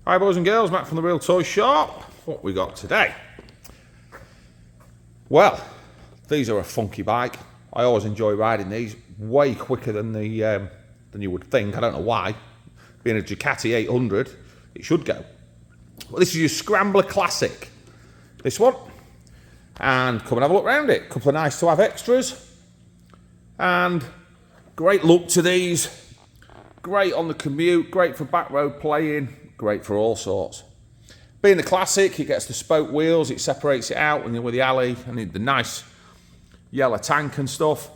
Hi boys and girls, Matt from the Real Toy Shop. What we got today? Well, these are a funky bike. I always enjoy riding these, way quicker than you would think. I don't know why. Being a Ducati 800, it should go. Well, this is your Scrambler Classic, this one. And come and have a look around it. Couple of nice to have extras. And great look to these. Great on the commute, great for back road playing, great for all sorts. Being the Classic, it gets the spoke wheels, it separates it out when you're with the alley, and the nice yellow tank and stuff.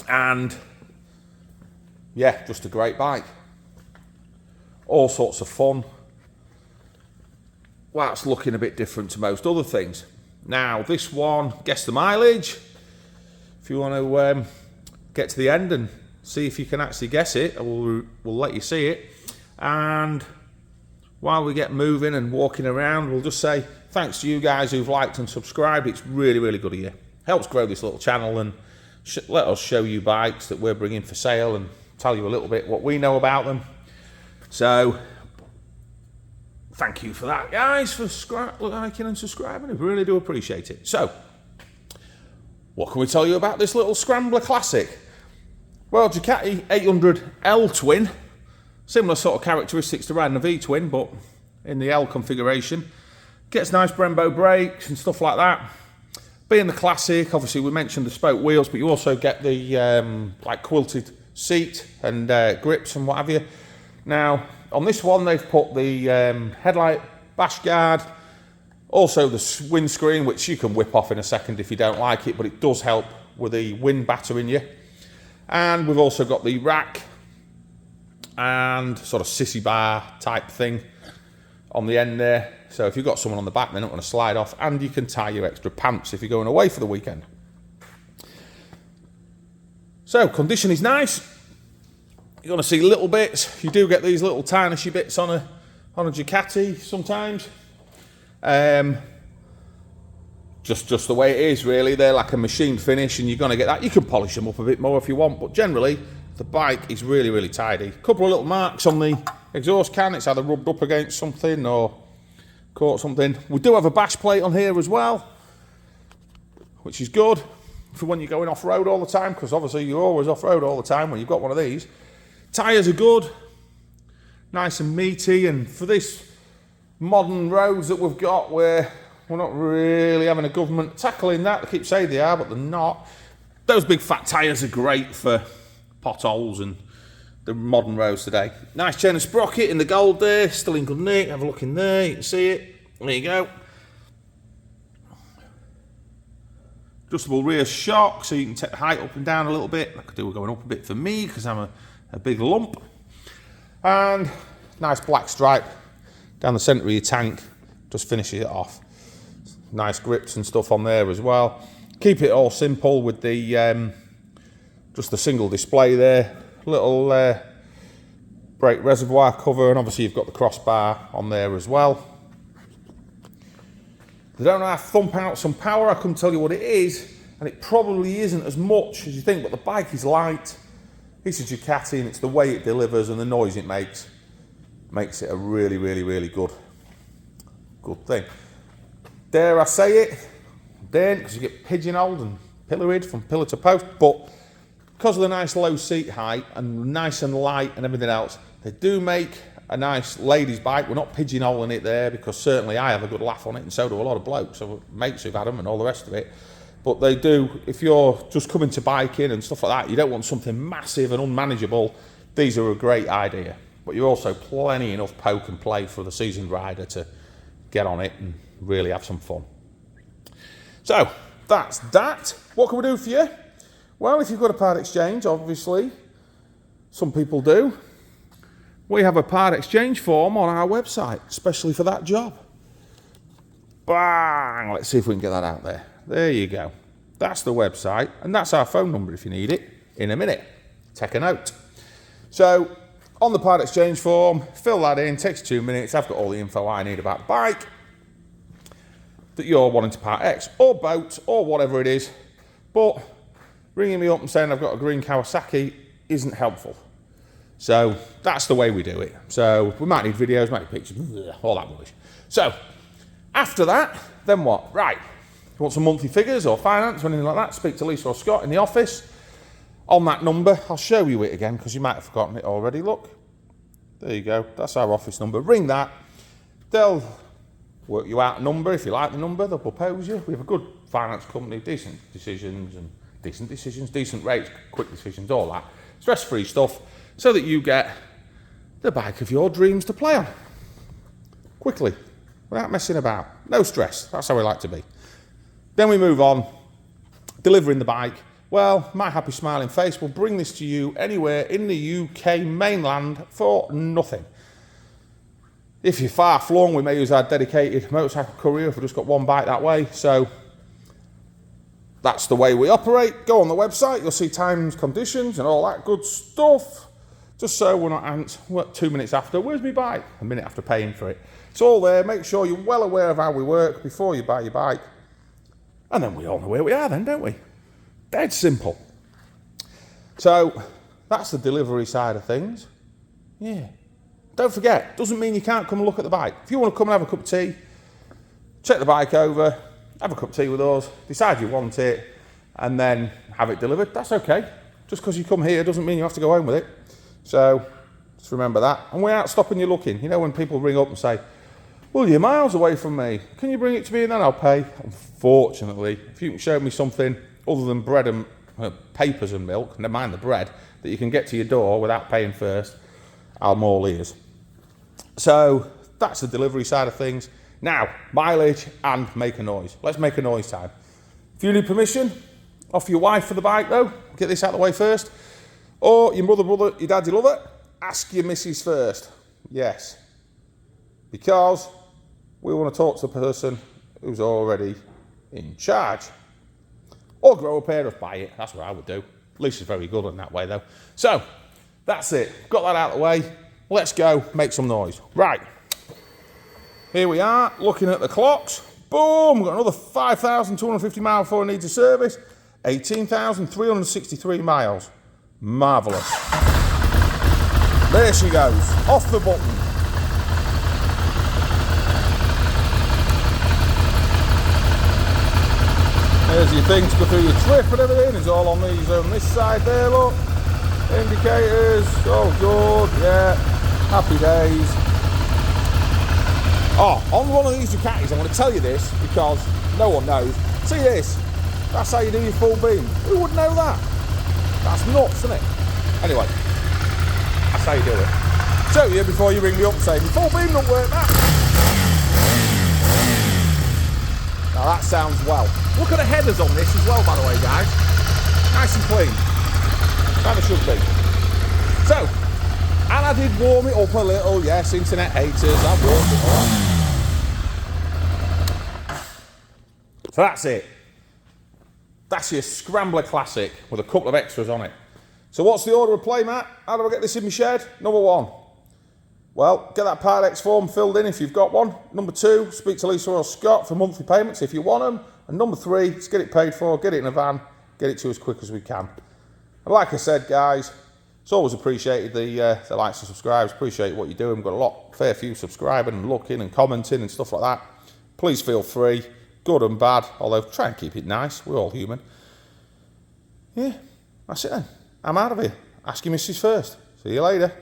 And yeah, just a great bike. All sorts of fun. Well, it's looking a bit different to most other things. Now, this one, guess the mileage. If you want to get to the end and see if you can actually guess it, we'll let you see it. And while we get moving and walking around, we'll just say thanks to you guys who've liked and subscribed. It's really, really good of you. Helps grow this little channel and let us show you bikes that we're bringing for sale and tell you a little bit what we know about them. So, thank you for that, guys, for liking and subscribing. I really do appreciate it. So, what can we tell you about this little Scrambler Classic? Well, Ducati 800L twin. Similar sort of characteristics to riding a V-twin, but in the L configuration. Gets nice Brembo brakes and stuff like that. Being the Classic, obviously we mentioned the spoke wheels, but you also get the like quilted seat and grips and what have you. Now, on this one, they've put the headlight bash guard, also the windscreen, which you can whip off in a second if you don't like it, but it does help with the wind battering you. And we've also got the rack and sort of sissy bar type thing on the end there. So if you've got someone on the back, they're not going to slide off, and you can tie your extra pants if you're going away for the weekend. So condition is nice. You're going to see little bits. You do get these little tarnishy bits on a Ducati sometimes. Just the way it is, really. They're like a machine finish, and you're going to get that. You can polish them up a bit more if you want, but generally the bike is really, really tidy. A couple of little marks on the exhaust can. It's either rubbed up against something or caught something. We do have a bash plate on here as well, which is good for when you're going off-road all the time, because obviously you're always off-road all the time when you've got one of these. Tyres are good, nice and meaty, and for this modern roads that we've got where we're not really having a government tackling that, they keep saying they are, but they're not. Those big fat tyres are great for potholes and the modern roads today. Nice chain and sprocket in the gold there, still in good nick. Have a look in there, you can see it. There you go. Adjustable rear shock, so you can take the height up and down a little bit. I could do going up a bit for me because I'm a big lump. And nice black stripe down the centre of your tank, just finishes it off. Nice grips and stuff on there as well. Keep it all simple with the just the single display there. Little brake reservoir cover, and obviously you've got the crossbar on there as well. They don't have thump out some power. I couldn't tell you what it is, and it probably isn't as much as you think, but the bike is light. It's a Ducati, and it's the way it delivers and the noise it makes it a really, really, really good thing. Dare I say it? Daren't, because you get pigeonholed and pilloried from pillar to post, but because of the nice low seat height and nice and light and everything else, they do make a nice ladies' bike. We're not pigeonholing it there, because certainly I have a good laugh on it, and so do a lot of blokes, so mates who've had them and all the rest of it. But they do, if you're just coming to biking and stuff like that, you don't want something massive and unmanageable, these are a great idea. But you're also plenty enough poke and play for the seasoned rider to get on it and really have some fun. So, that's that. What can we do for you? Well, if you've got a part exchange, obviously, some people do. We have a part exchange form on our website, especially for that job. Bang! Let's see if we can get that out there. There you go. That's the website, and that's our phone number if you need it in a minute. Take a note. So, on the part exchange form, fill that in, takes 2 minutes. I've got all the info I need about the bike that you're wanting to part X, or boat, or whatever it is. But ringing me up and saying I've got a green Kawasaki isn't helpful. So that's the way we do it. So we might need videos, might need pictures, all that rubbish. So after that, then what? Right, you want some monthly figures or finance or anything like that, speak to Lisa or Scott in the office. On that number, I'll show you it again because you might have forgotten it already. Look, there you go. That's our office number. Ring that. They'll work you out a number. If you like the number, they'll propose you. We have a good finance company, decent decisions, decent rates, quick decisions, all that. Stress-free stuff so that you get the bike of your dreams to play on. Quickly, without messing about. No stress. That's how we like to be. Then we move on. Delivering the bike. Well, my happy smiling face will bring this to you anywhere in the UK mainland for nothing. If you're far flung, we may use our dedicated motorcycle courier if we've just got one bike that way. So that's the way we operate. Go on the website, you'll see times, conditions and all that good stuff. Just so we're not 2 minutes after, where's my bike? A minute after paying for it. It's all there. Make sure you're well aware of how we work before you buy your bike. And then we all know where we are then, don't we? Dead simple. So that's the delivery side of things. Yeah. Don't forget, doesn't mean you can't come and look at the bike. If you want to come and have a cup of tea, check the bike over, have a cup of tea with us, decide you want it, and then have it delivered, that's okay. Just because you come here doesn't mean you have to go home with it. So just remember that. And we aren't stopping you looking. You know when people ring up and say, well, you're miles away from me. Can you bring it to me and then I'll pay? Unfortunately, if you can show me something other than bread and papers and milk, never mind the bread, that you can get to your door without paying first, I'm all ears. So that's the delivery side of things. Now, mileage and make a noise. Let's make a noise time. If you need permission, off your wife for the bike though, get this out of the way first. Or your mother, brother, your daddy love it, ask your missus first. Yes. Because we want to talk to the person who's already in charge. Or grow a pair of buy it. That's what I would do. Lisa's very good in that way though. So, that's it. Got that out of the way. Let's go make some noise. Right. Here we are, looking at the clocks. Boom, we've got another 5,250 miles before it needs a service. 18,363 miles. Marvellous. There she goes, off the button. There's your thing to go through your trip and everything. It's all on these on this side there, look. Indicators, oh good, yeah. Happy days. Oh, on one of these Ducatis, I'm going to tell you this because no one knows. See this? That's how you do your full beam. Who would know that? That's nuts, isn't it? Anyway, that's how you do it. Show you before you ring me up and say, full beam don't work, that. Now that sounds well. Look at the headers on this as well, by the way, guys. Nice and clean. Kind of should be. So, and I did warm it up a little. Yes, internet haters, I've warmed it up. So that's it. That's your Scrambler Classic with a couple of extras on it. So what's the order of play, Matt? How do I get this in my shed? Number one. Well, get that Part X form filled in if you've got one. Number two, speak to Lisa or Scott for monthly payments if you want them. And number three, let's get it paid for, get it in a van, get it to as quick as we can. And like I said, guys, it's always appreciated the likes and subscribes. Appreciate what you're doing. We've got a fair few subscribing and looking and commenting and stuff like that. Please feel free, good and bad, although try and keep it nice. We're all human. Yeah, that's it then. I'm out of here. Ask your missus first. See you later.